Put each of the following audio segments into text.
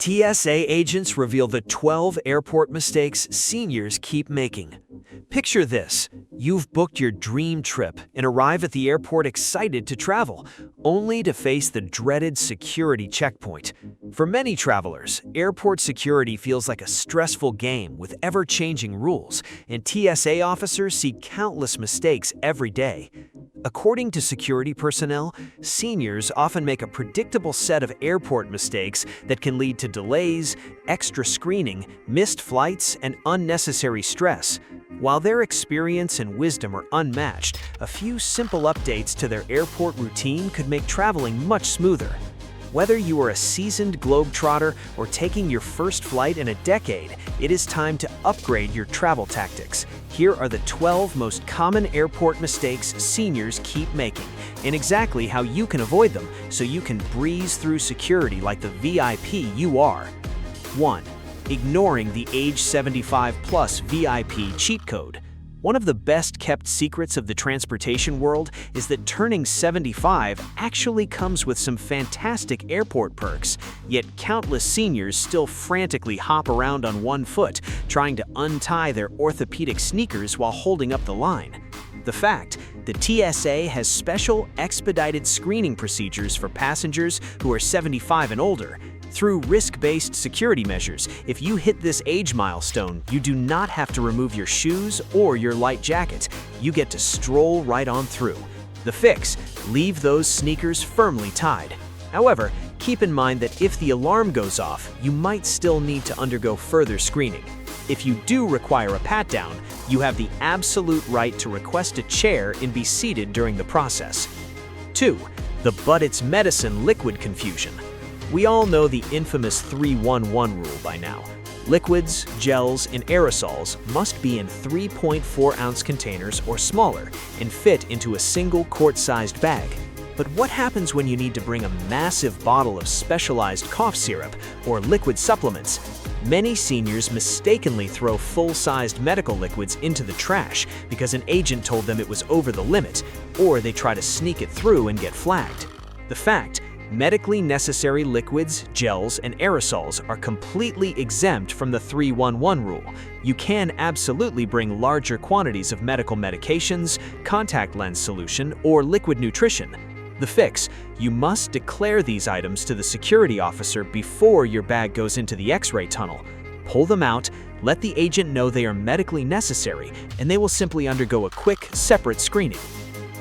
TSA agents reveal the 12 airport mistakes seniors keep making. Picture this. You've booked your dream trip and arrive at the airport excited to travel, only to face the dreaded security checkpoint. For many travelers, airport security feels like a stressful game with ever-changing rules, and TSA officers see countless mistakes every day. According to security personnel, seniors often make a predictable set of airport mistakes that can lead to delays, extra screening, missed flights, and unnecessary stress. While their experience and wisdom are unmatched, a few simple updates to their airport routine could make traveling much smoother. Whether you are a seasoned globetrotter or taking your first flight in a decade, it is time to upgrade your travel tactics. Here are the 12 most common airport mistakes seniors keep making, and exactly how you can avoid them so you can breeze through security like the VIP you are. 1. Ignoring the age 75+ VIP cheat code. One of the best-kept secrets of the transportation world is that turning 75 actually comes with some fantastic airport perks, yet countless seniors still frantically hop around on one foot, trying to untie their orthopedic sneakers while holding up the line. The fact that TSA has special expedited screening procedures for passengers who are 75 and older. Through risk-based security measures, if you hit this age milestone, you do not have to remove your shoes or your light jacket. You get to stroll right on through. The fix: leave those sneakers firmly tied. However, keep in mind that if the alarm goes off, you might still need to undergo further screening. If you do require a pat-down, you have the absolute right to request a chair and be seated during the process. 2. The "but it's medicine" liquid confusion. We all know the infamous 3-1-1 rule by now. Liquids, gels, and aerosols must be in 3.4-ounce containers or smaller and fit into a single quart-sized bag. But what happens when you need to bring a massive bottle of specialized cough syrup or liquid supplements? Many seniors mistakenly throw full-sized medical liquids into the trash because an agent told them it was over the limit, or they try to sneak it through and get flagged. The fact: medically necessary liquids, gels, and aerosols are completely exempt from the 3-1-1 rule. You can absolutely bring larger quantities of medical medications, contact lens solution, or liquid nutrition. The fix: you must declare these items to the security officer before your bag goes into the X-ray tunnel. Pull them out, let the agent know they are medically necessary, and they will simply undergo a quick, separate screening.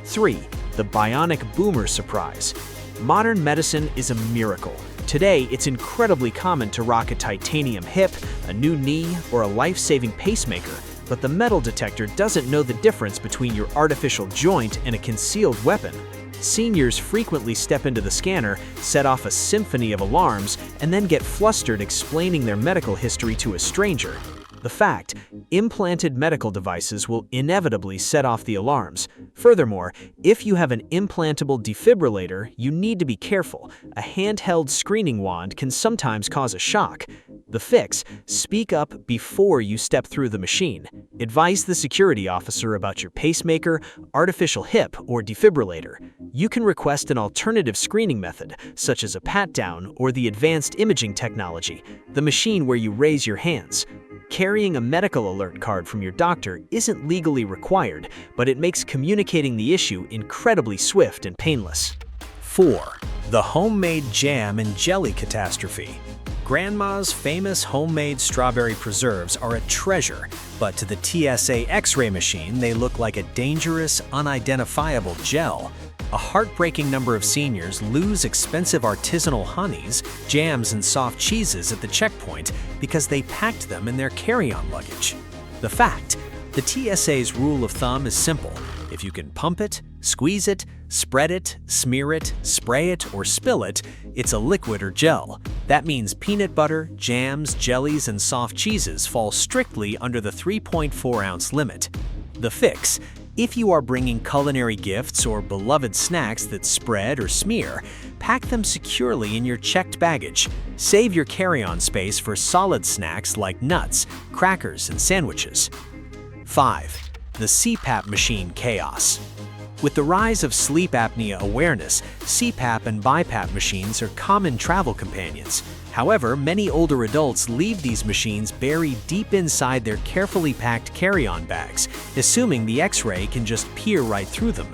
3. The bionic boomer surprise. Modern medicine is a miracle. Today, it's incredibly common to rock a titanium hip, a new knee, or a life-saving pacemaker, but the metal detector doesn't know the difference between your artificial joint and a concealed weapon. Seniors frequently step into the scanner, set off a symphony of alarms, and then get flustered explaining their medical history to a stranger. The fact: implanted medical devices will inevitably set off the alarms. Furthermore, if you have an implantable defibrillator, you need to be careful. A handheld screening wand can sometimes cause a shock. The fix: speak up before you step through the machine. Advise the security officer about your pacemaker, artificial hip, or defibrillator. You can request an alternative screening method, such as a pat-down or the advanced imaging technology, the machine where you raise your hands. Carrying a medical alert card from your doctor isn't legally required, but it makes communicating the issue incredibly swift and painless. 4. The homemade jam and jelly catastrophe. Grandma's famous homemade strawberry preserves are a treasure, but to the TSA X-ray machine, they look like a dangerous, unidentifiable gel. A heartbreaking number of seniors lose expensive artisanal honeys, jams, and soft cheeses at the checkpoint because they packed them in their carry-on luggage. The fact: the TSA's rule of thumb is simple. If you can pump it, squeeze it, spread it, smear it, spray it, or spill it, it's a liquid or gel. That means peanut butter, jams, jellies, and soft cheeses fall strictly under the 3.4-ounce limit. The fix: if you are bringing culinary gifts or beloved snacks that spread or smear, pack them securely in your checked baggage. Save your carry-on space for solid snacks like nuts, crackers, and sandwiches. 5. The CPAP machine chaos. With the rise of sleep apnea awareness, CPAP and BiPAP machines are common travel companions. However, many older adults leave these machines buried deep inside their carefully packed carry-on bags, assuming the X-ray can just peer right through them.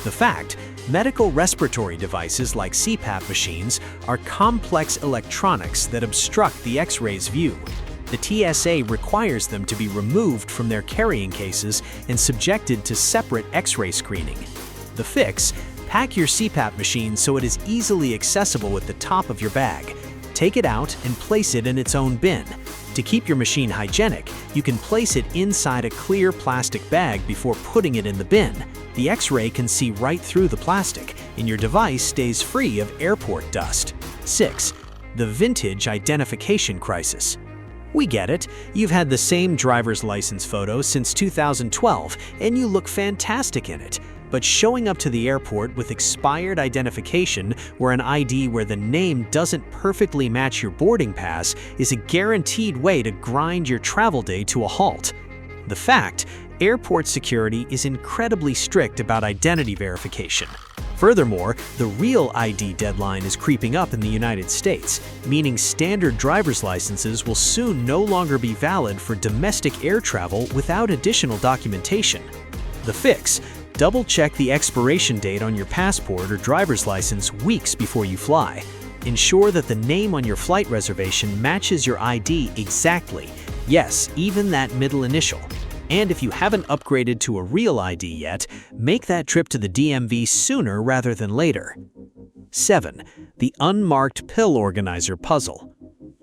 The fact, medical respiratory devices like CPAP machines are complex electronics that obstruct the X-ray's view. The TSA requires them to be removed from their carrying cases and subjected to separate X-ray screening. The fix: pack your CPAP machine so it is easily accessible at the top of your bag. Take it out and place it in its own bin. To keep your machine hygienic, you can place it inside a clear plastic bag before putting it in the bin. The X-ray can see right through the plastic, and your device stays free of airport dust. 6. The vintage identification crisis. We get it. You've had the same driver's license photo since 2012, and you look fantastic in it. But showing up to the airport with expired identification or an ID where the name doesn't perfectly match your boarding pass is a guaranteed way to grind your travel day to a halt. The fact: airport security is incredibly strict about identity verification. Furthermore, the real ID deadline is creeping up in the United States, meaning standard driver's licenses will soon no longer be valid for domestic air travel without additional documentation. The fix: double-check the expiration date on your passport or driver's license weeks before you fly. Ensure that the name on your flight reservation matches your ID exactly. Yes, even that middle initial. And if you haven't upgraded to a real ID yet, make that trip to the DMV sooner rather than later. 7. The unmarked pill organizer puzzle.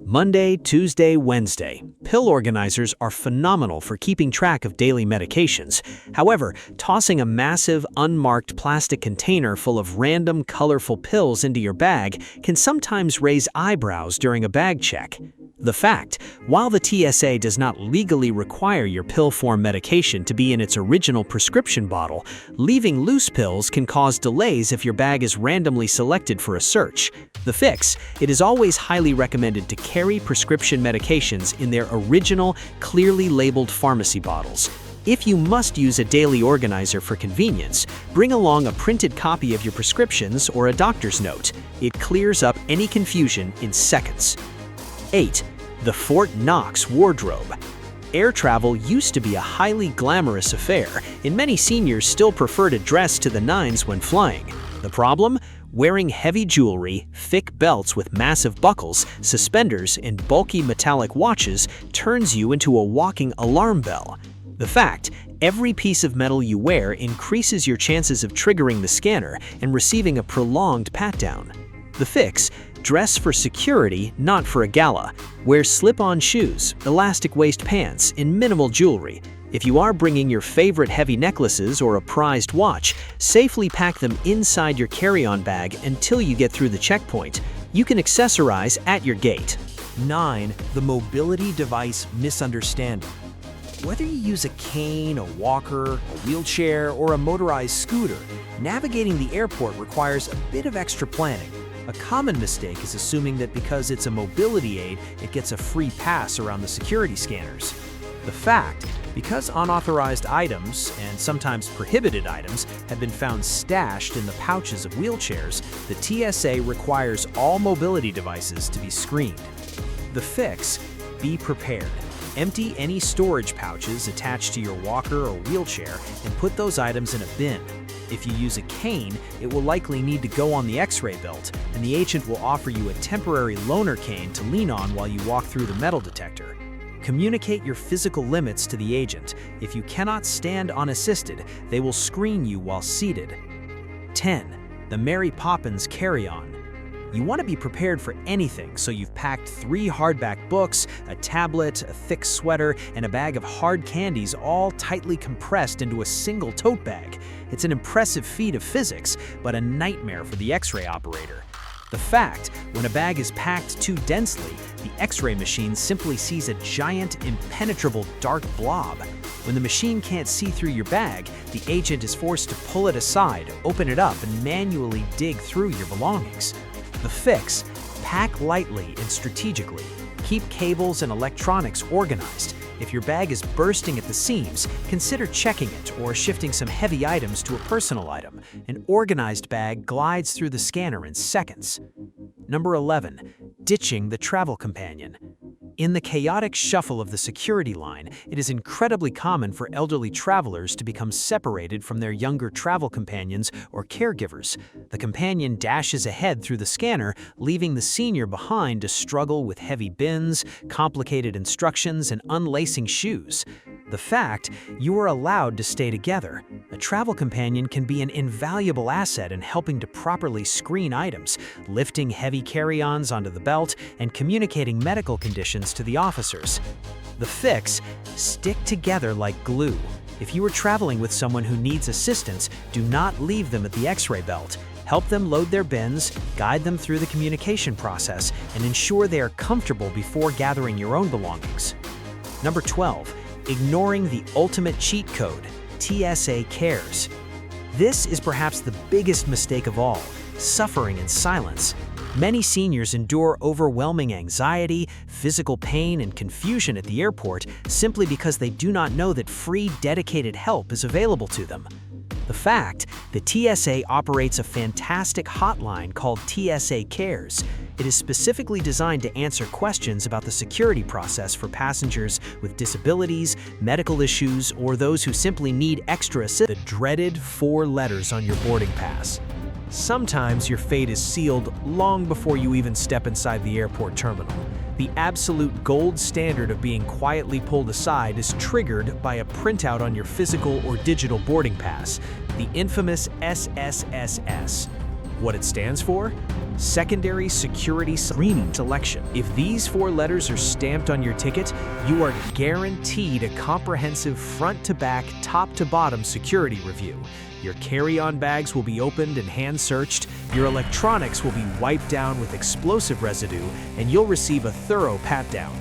Monday, Tuesday, Wednesday. Pill organizers are phenomenal for keeping track of daily medications. However, tossing a massive, unmarked plastic container full of random, colorful pills into your bag can sometimes raise eyebrows during a bag check. The fact: while the TSA does not legally require your pill-form medication to be in its original prescription bottle, leaving loose pills can cause delays if your bag is randomly selected for a search. The fix: it is always highly recommended to carry prescription medications in their original, clearly labeled pharmacy bottles. If you must use a daily organizer for convenience, bring along a printed copy of your prescriptions or a doctor's note. It clears up any confusion in seconds. 8. The Fort Knox wardrobe. Air travel used to be a highly glamorous affair, and many seniors still prefer to dress to the nines when flying. The problem? Wearing heavy jewelry, thick belts with massive buckles, suspenders, and bulky metallic watches turns you into a walking alarm bell. The fact: every piece of metal you wear increases your chances of triggering the scanner and receiving a prolonged pat-down. The fix: dress for security, not for a gala. Wear slip-on shoes, elastic waist pants, and minimal jewelry. If you are bringing your favorite heavy necklaces or a prized watch, safely pack them inside your carry-on bag until you get through the checkpoint. You can accessorize at your gate. 9. The mobility device misunderstanding. Whether you use a cane, a walker, a wheelchair, or a motorized scooter, navigating the airport requires a bit of extra planning. A common mistake is assuming that because it's a mobility aid, it gets a free pass around the security scanners. The fact: because unauthorized items, and sometimes prohibited items, have been found stashed in the pouches of wheelchairs, the TSA requires all mobility devices to be screened. The fix: be prepared. Empty any storage pouches attached to your walker or wheelchair and put those items in a bin. If you use a cane, it will likely need to go on the X-ray belt, and the agent will offer you a temporary loaner cane to lean on while you walk through the metal detector. Communicate your physical limits to the agent. If you cannot stand unassisted, they will screen you while seated. 10. The Mary Poppins carry-on. You want to be prepared for anything, so you've packed 3 hardback books, a tablet, a thick sweater, and a bag of hard candies all tightly compressed into a single tote bag. It's an impressive feat of physics, but a nightmare for the X-ray operator. The fact: when a bag is packed too densely, the X-ray machine simply sees a giant, impenetrable dark blob. When the machine can't see through your bag, the agent is forced to pull it aside, open it up, and manually dig through your belongings. The fix: pack lightly and strategically. Keep cables and electronics organized. If your bag is bursting at the seams, consider checking it or shifting some heavy items to a personal item. An organized bag glides through the scanner in seconds. Number 11. ditching the travel companion. In the chaotic shuffle of the security line, it is incredibly common for elderly travelers to become separated from their younger travel companions or caregivers. The companion dashes ahead through the scanner, leaving the senior behind to struggle with heavy bins, complicated instructions, and unlacing shoes. The fact you are allowed to stay together. A travel companion can be an invaluable asset in helping to properly screen items, lifting heavy carry-ons onto the belt, and communicating medical conditions to the officers. The fix: stick together like glue. If you are traveling with someone who needs assistance, do not leave them at the X-ray belt. Help them load their bins, guide them through the communication process, and ensure they are comfortable before gathering your own belongings. Number 12. Ignoring the ultimate cheat code, TSA cares. This is perhaps the biggest mistake of all, suffering in silence. Many seniors endure overwhelming anxiety, physical pain, and confusion at the airport simply because they do not know that free, dedicated help is available to them. The fact, the TSA operates a fantastic hotline called TSA Cares. It is specifically designed to answer questions about the security process for passengers with disabilities, medical issues, or those who simply need extra assistance. The dreaded 4 letters on your boarding pass. Sometimes your fate is sealed long before you even step inside the airport terminal. The absolute gold standard of being quietly pulled aside is triggered by a printout on your physical or digital boarding pass, the infamous SSSS. What it stands for? Secondary Security Screening Selection. If these 4 letters are stamped on your ticket, you are guaranteed a comprehensive front-to-back, top-to-bottom security review. Your carry-on bags will be opened and hand-searched, your electronics will be wiped down with explosive residue, and you'll receive a thorough pat-down.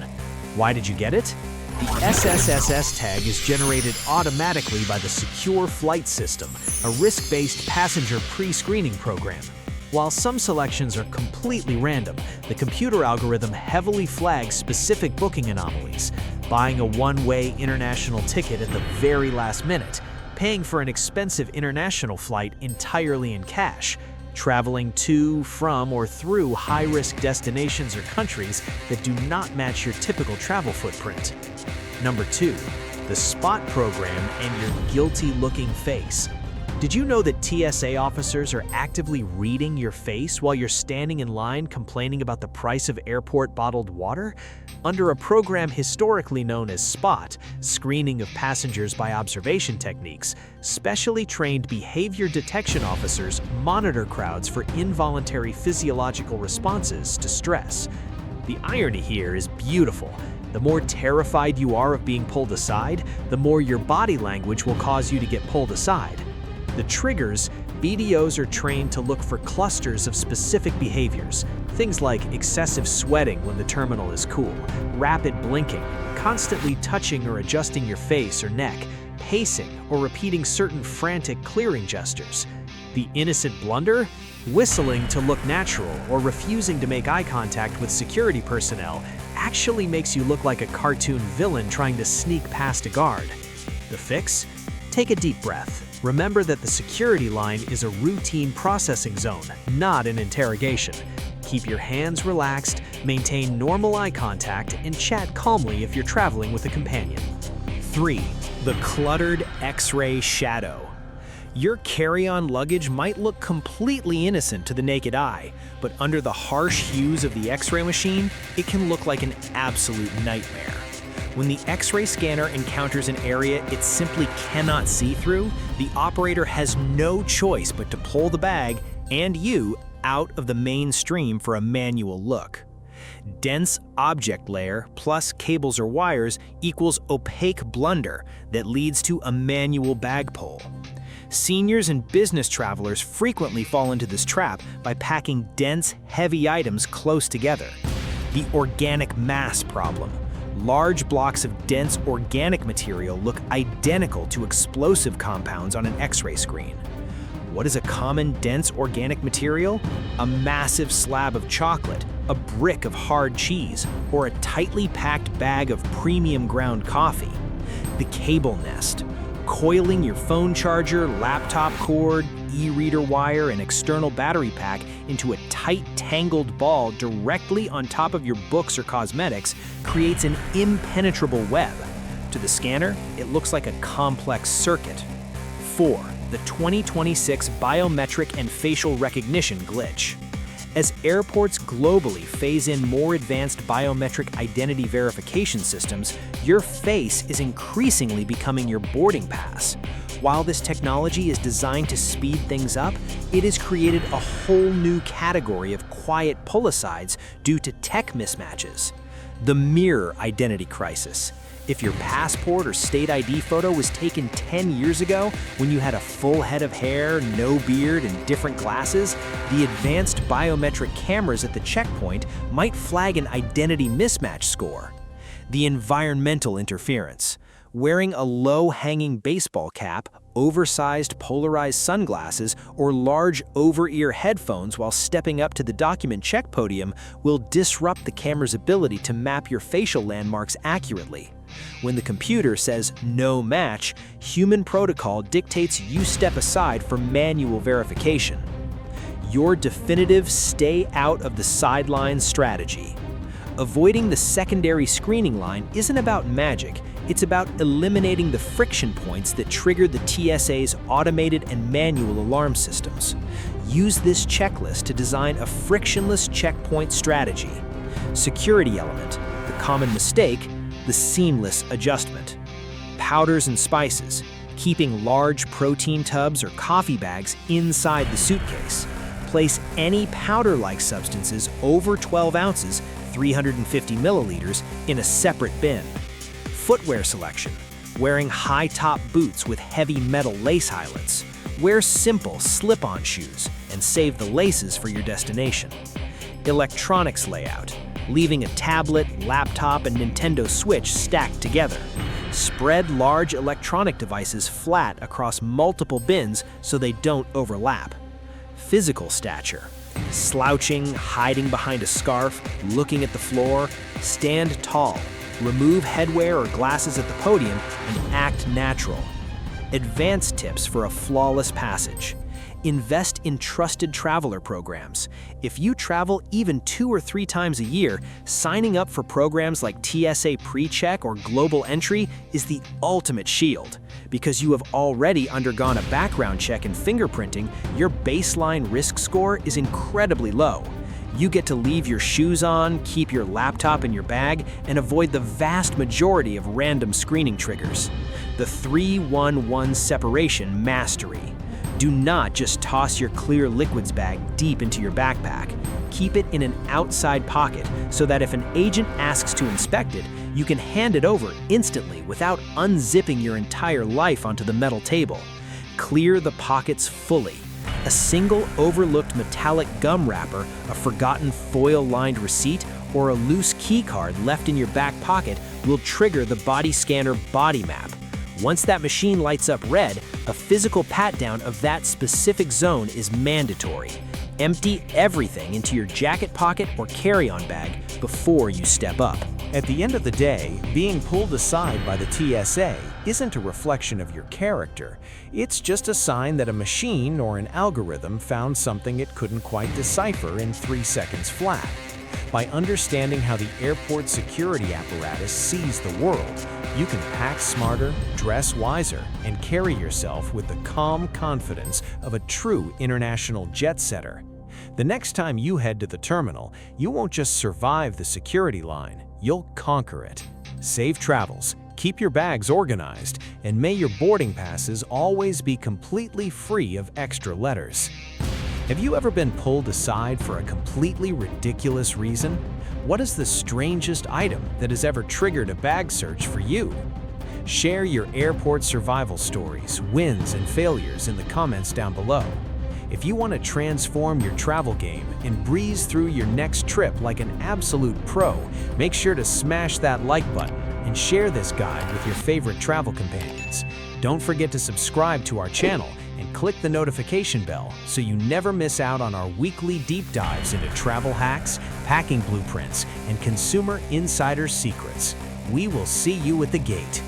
Why did you get it? The SSSS tag is generated automatically by the Secure Flight System, a risk-based passenger pre-screening program. While some selections are completely random, the computer algorithm heavily flags specific booking anomalies. Buying a one-way international ticket at the very last minute, paying for an expensive international flight entirely in cash, traveling to, from, or through high-risk destinations or countries that do not match your typical travel footprint. Number 2, the Spot program and your guilty-looking face. Did you know that TSA officers are actively reading your face while you're standing in line complaining about the price of airport bottled water? Under a program historically known as SPOT, screening of passengers by observation techniques, specially trained behavior detection officers monitor crowds for involuntary physiological responses to stress. The irony here is beautiful. The more terrified you are of being pulled aside, the more your body language will cause you to get pulled aside. The triggers: BDOs are trained to look for clusters of specific behaviors. Things like excessive sweating when the terminal is cool, rapid blinking, constantly touching or adjusting your face or neck, pacing, or repeating certain frantic clearing gestures. The innocent blunder? Whistling to look natural or refusing to make eye contact with security personnel actually makes you look like a cartoon villain trying to sneak past a guard. The fix? Take a deep breath. Remember that the security line is a routine processing zone, not an interrogation. Keep your hands relaxed, maintain normal eye contact, and chat calmly if you're traveling with a companion. 3. The cluttered X-ray shadow. Your carry-on luggage might look completely innocent to the naked eye, but under the harsh hues of the X-ray machine, it can look like an absolute nightmare. When the X-ray scanner encounters an area it simply cannot see through, the operator has no choice but to pull the bag and you out of the mainstream for a manual look. Dense object layer plus cables or wires equals opaque blunder that leads to a manual bag pull. Seniors and business travelers frequently fall into this trap by packing dense, heavy items close together. The organic mass problem. Large blocks of dense organic material look identical to explosive compounds on an X-ray screen. What is a common dense organic material? A massive slab of chocolate, a brick of hard cheese, or a tightly packed bag of premium ground coffee. The cable nest. Coiling your phone charger, laptop cord, e-reader wire, and external battery pack into a tight, tangled ball directly on top of your books or cosmetics creates an impenetrable web. To the scanner, it looks like a complex circuit. 4. The 2026 biometric and facial recognition glitch. As airports globally phase in more advanced biometric identity verification systems, your face is increasingly becoming your boarding pass. While this technology is designed to speed things up, it has created a whole new category of quiet pull-asides due to tech mismatches. The mirror identity crisis. If your passport or state ID photo was taken 10 years ago when you had a full head of hair, no beard, and different glasses, the advanced biometric cameras at the checkpoint might flag an identity mismatch score. The environmental interference. Wearing a low-hanging baseball cap, oversized polarized sunglasses, or large over-ear headphones while stepping up to the document check podium will disrupt the camera's ability to map your facial landmarks accurately. When the computer says no match, human protocol dictates you step aside for manual verification. Your definitive stay out of the sidelines strategy. Avoiding the secondary screening line isn't about magic, it's about eliminating the friction points that trigger the TSA's automated and manual alarm systems. Use this checklist to design a frictionless checkpoint strategy. Security element, the common mistake, the seamless adjustment. Powders and spices, keeping large protein tubs or coffee bags inside the suitcase. Place any powder-like substances over 12 ounces, 350 milliliters, in a separate bin. Footwear selection, wearing high-top boots with heavy metal lace highlights. Wear simple slip-on shoes and save the laces for your destination. Electronics layout, leaving a tablet, laptop, and Nintendo Switch stacked together. Spread large electronic devices flat across multiple bins so they don't overlap. Physical stature. Slouching, hiding behind a scarf, looking at the floor. Stand tall. Remove headwear or glasses at the podium and act natural. Advanced tips for a flawless passage. Invest in trusted traveler programs. If you travel even 2 or 3 times a year, signing up for programs like TSA PreCheck or Global Entry is the ultimate shield. Because you have already undergone a background check and fingerprinting, your baseline risk score is incredibly low. You get to leave your shoes on, keep your laptop in your bag, and avoid the vast majority of random screening triggers. The 3-1-1 separation mastery. Do not just toss your clear liquids bag deep into your backpack. Keep it in an outside pocket so that if an agent asks to inspect it, you can hand it over instantly without unzipping your entire life onto the metal table. Clear the pockets fully. A single overlooked metallic gum wrapper, a forgotten foil-lined receipt, or a loose key card left in your back pocket will trigger the body scanner body map. Once that machine lights up red, a physical pat-down of that specific zone is mandatory. Empty everything into your jacket pocket or carry-on bag before you step up. At the end of the day, being pulled aside by the TSA isn't a reflection of your character. It's just a sign that a machine or an algorithm found something it couldn't quite decipher in 3 seconds flat. By understanding how the airport security apparatus sees the world, you can pack smarter, dress wiser, and carry yourself with the calm confidence of a true international jet-setter. The next time you head to the terminal, you won't just survive the security line, you'll conquer it. Safe travels, keep your bags organized, and may your boarding passes always be completely free of extra letters. Have you ever been pulled aside for a completely ridiculous reason? What is the strangest item that has ever triggered a bag search for you? Share your airport survival stories, wins, and failures in the comments down below. If you want to transform your travel game and breeze through your next trip like an absolute pro, make sure to smash that like button and share this guide with your favorite travel companions. Don't forget to subscribe to our channel and click the notification bell so you never miss out on our weekly deep dives into travel hacks, packing blueprints, and consumer insider secrets. We will see you at the gate.